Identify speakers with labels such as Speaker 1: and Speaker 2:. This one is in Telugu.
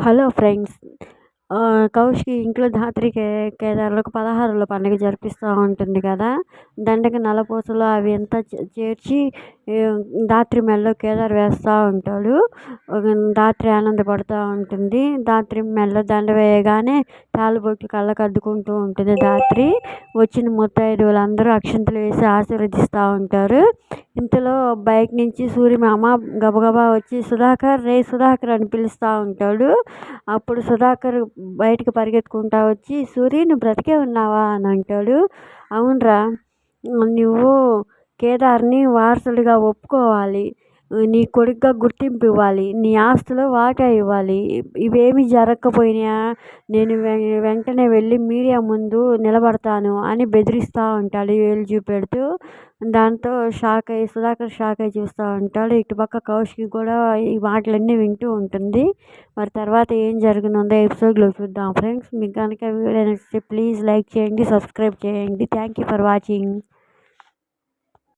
Speaker 1: Hello friends. కౌశికి ఇంట్లో ధాత్రి కేదారులకు 16ల పండుగ జరిపిస్తూ ఉంటుంది కదా. దండకి నల్లపూసలు అవి అంతా చేర్చి ధాత్రి మెడలో కేదారు వేస్తూ ఉంటాడు. ధాత్రి ఆనందపడుతూ ఉంటుంది. ధాత్రి మెడలో దండ వేయగానే తాళిబొట్లు కళ్ళకు అద్దుకుంటూ ఉంటుంది. ధాత్రి వచ్చిన ముత్తైదువులందరూ అక్షంతలు వేసి ఆశీర్వదిస్తూ ఉంటారు. ఇంతలో బైక్ నుంచి సూర్యమామ గబగబా వచ్చి సుధాకర్ అని పిలుస్తూ ఉంటాడు. అప్పుడు సుధాకర్ బయటకు పరిగెత్తుకుంటా వచ్చి, సూరి నువ్వు బ్రతికే ఉన్నావా అని అంటాడు. అవునరా, నువ్వు కేదార్ని వారసుడిగా ఒప్పుకోవాలి, నీ కొడుకుగా గుర్తింపు ఇవ్వాలి, నీ ఆస్తిలో వాటా ఇవ్వాలి. ఇవేమీ జరగకపోయినా నేను వెంటనే వెళ్ళి మీడియా ముందు నిలబడతాను అని బెదిరిస్తూ ఉంటాడు వేలు చూపెడుతూ. దాంతో సుధాకర్ షాక్ అయి చూస్తూ ఉంటాడు. ఇటుపక్క కౌశికి కూడా ఈ మాటలన్నీ వింటూ ఉంటుంది. మరి తర్వాత ఏం జరగనుందో ఎపిసోడ్లో చూద్దాం ఫ్రెండ్స్. మీకు కనుక వీడియో నచ్చితే ప్లీజ్ లైక్ చేయండి, సబ్స్క్రైబ్ చేయండి. Thank you for watching.